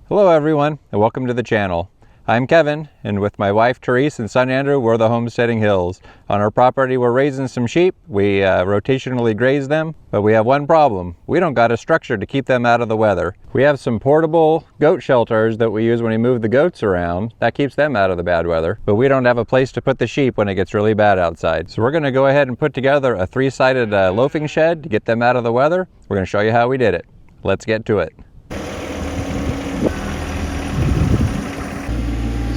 Hello everyone, and welcome to the channel. I'm Kevin, and with my wife Therese and son Andrew, we're the Homesteading Hills. On our property we're raising some sheep. We rotationally graze them, but we have one problem. We don't got a structure to keep them out of the weather. We have some portable goat shelters that we use when we move the goats around. That keeps them out of the bad weather, but we don't have a place to put the sheep when it gets really bad outside. So we're going to go ahead and put together a three-sided loafing shed to get them out of the weather. We're going to show you how we did it. Let's get to it.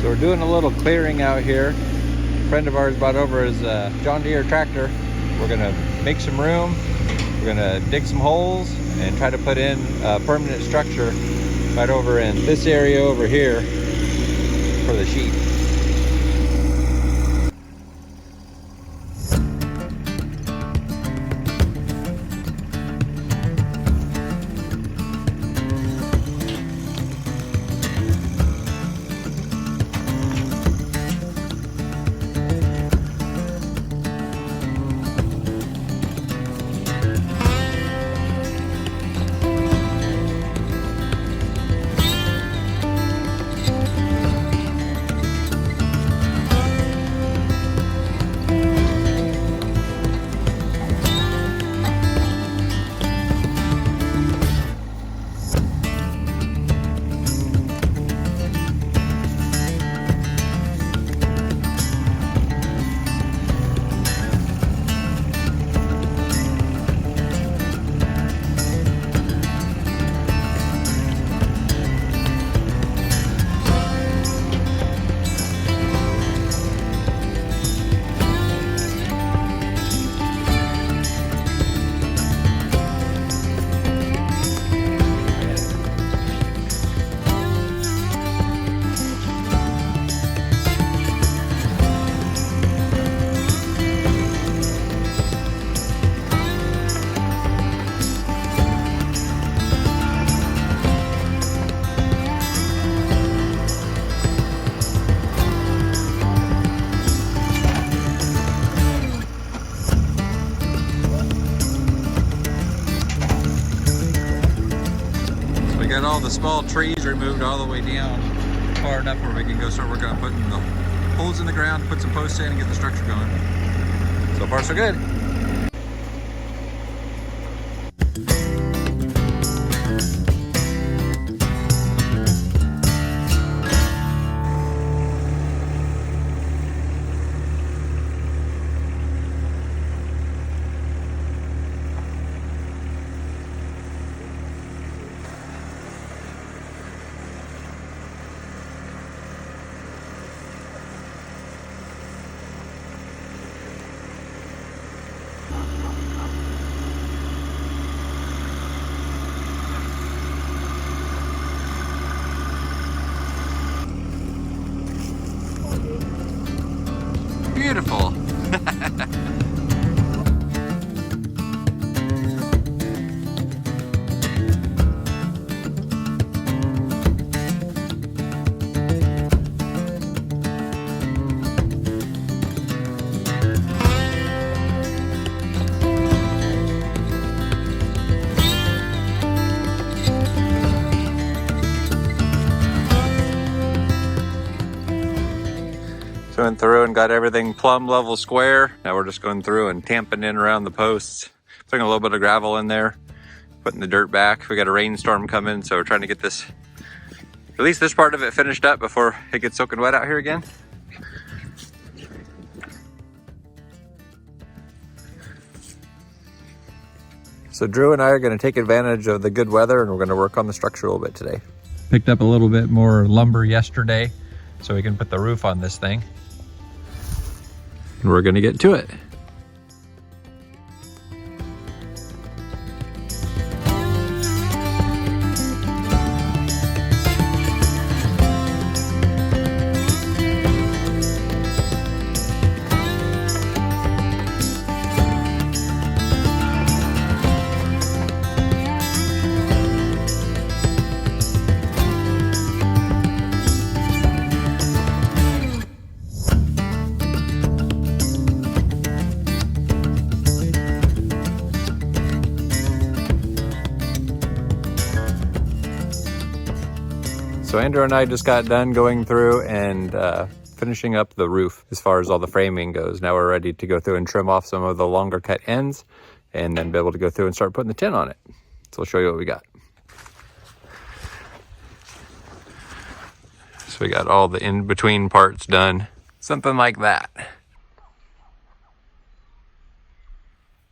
So we're doing a little clearing out here. A friend of ours brought over his John Deere tractor. We're gonna make some room. We're gonna dig some holes and try to put in a permanent structure right over in this area over here for the sheep. Got all the small trees removed all the way down far enough where we can go start working on putting the holes in the ground, put some posts in and get the structure going. So far so good. Beautiful. So went through and got everything plumb level square. Now we're just going through and tamping in around the posts, putting a little bit of gravel in there, putting the dirt back. We got a rainstorm coming, so we're trying to get this, at least this part of it finished up before it gets soaking wet out here again. So Drew and I are going to take advantage of the good weather and we're going to work on the structure a little bit today. Picked up a little bit more lumber yesterday so we can put the roof on this thing. And we're going to get to it. So Andrew and I just got done going through and finishing up the roof as far as all the framing goes. Now we're ready to go through and trim off some of the longer cut ends and then be able to go through and start putting the tin on it. So I'll show you what we got. So we got all the in-between parts done. Something like that.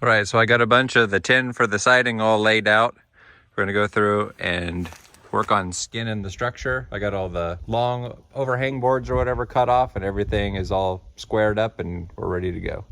All right, so I got a bunch of the tin for the siding all laid out. We're gonna go through and work on skinning the structure. I got all the long overhang boards or whatever cut off, and everything is all squared up and we're ready to go.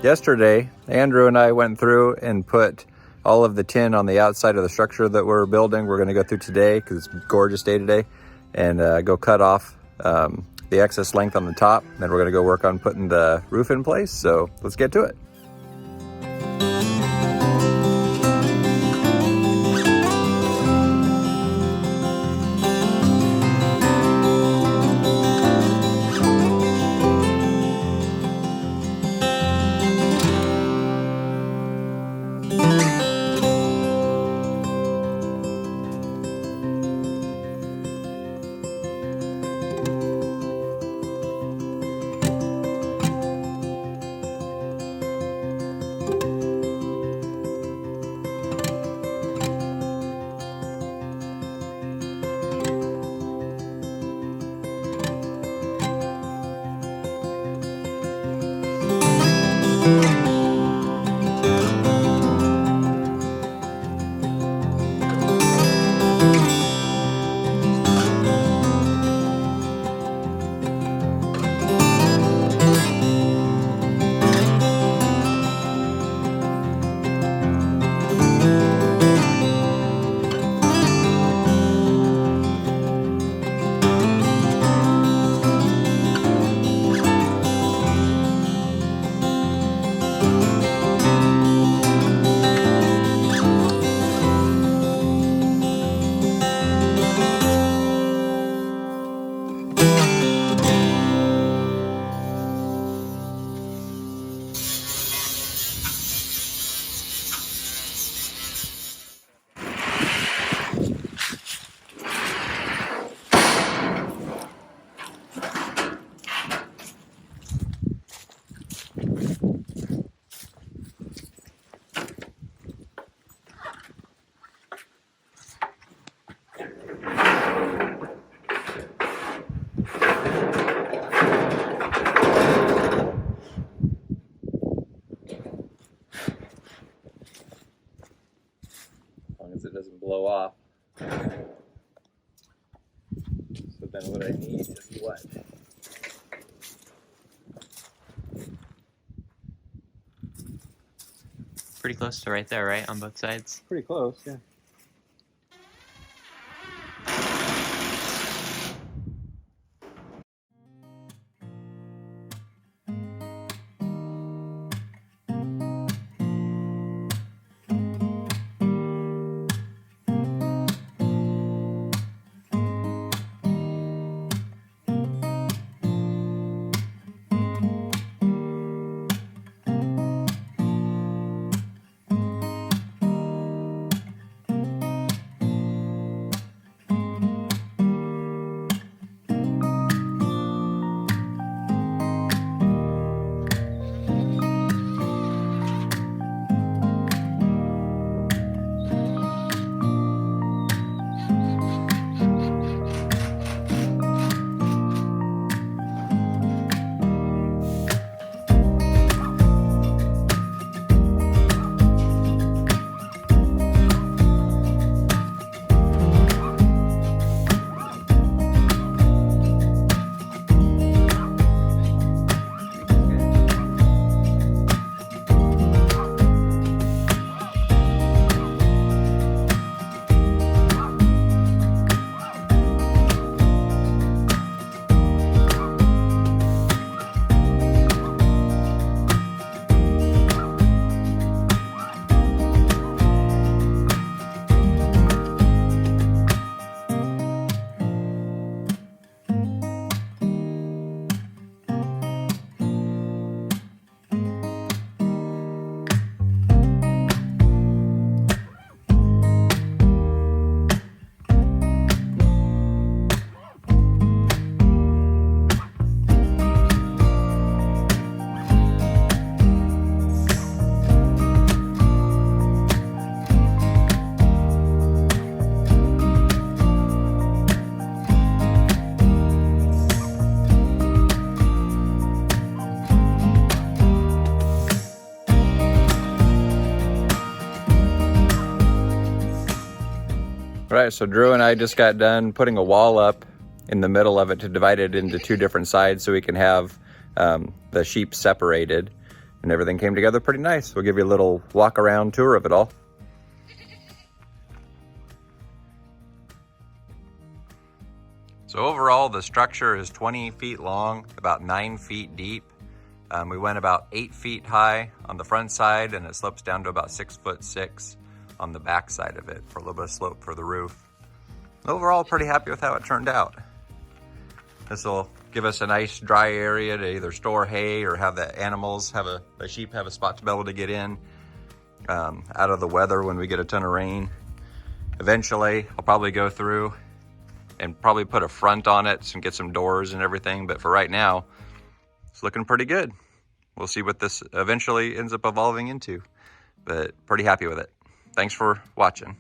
Yesterday, Andrew and I went through and put all of the tin on the outside of the structure that we're building. We're gonna go through today because it's a gorgeous day today, and go cut off the excess length on the top. Then we're gonna go work on putting the roof in place. So let's get to it. It doesn't blow off. So then what I need is what? Pretty close to right there, right? On both sides? Pretty close, yeah. Right, so Drew and I just got done putting a wall up in the middle of it to divide it into two different sides so we can have the sheep separated, and everything came together pretty nice. We'll give you a little walk around tour of it all. So overall, the structure is 20 feet long, about 9 feet deep. We went about 8 feet high on the front side, and it slopes down to about 6'6" on the back side of it for a little bit of slope for the roof. Overall, pretty happy with how it turned out. This will give us a nice dry area to either store hay or have the animals the sheep have a spot to be able to get in out of the weather when we get a ton of rain. Eventually, I'll probably go through and probably put a front on it and get some doors and everything. But for right now, it's looking pretty good. We'll see what this eventually ends up evolving into, but pretty happy with it. Thanks for watching.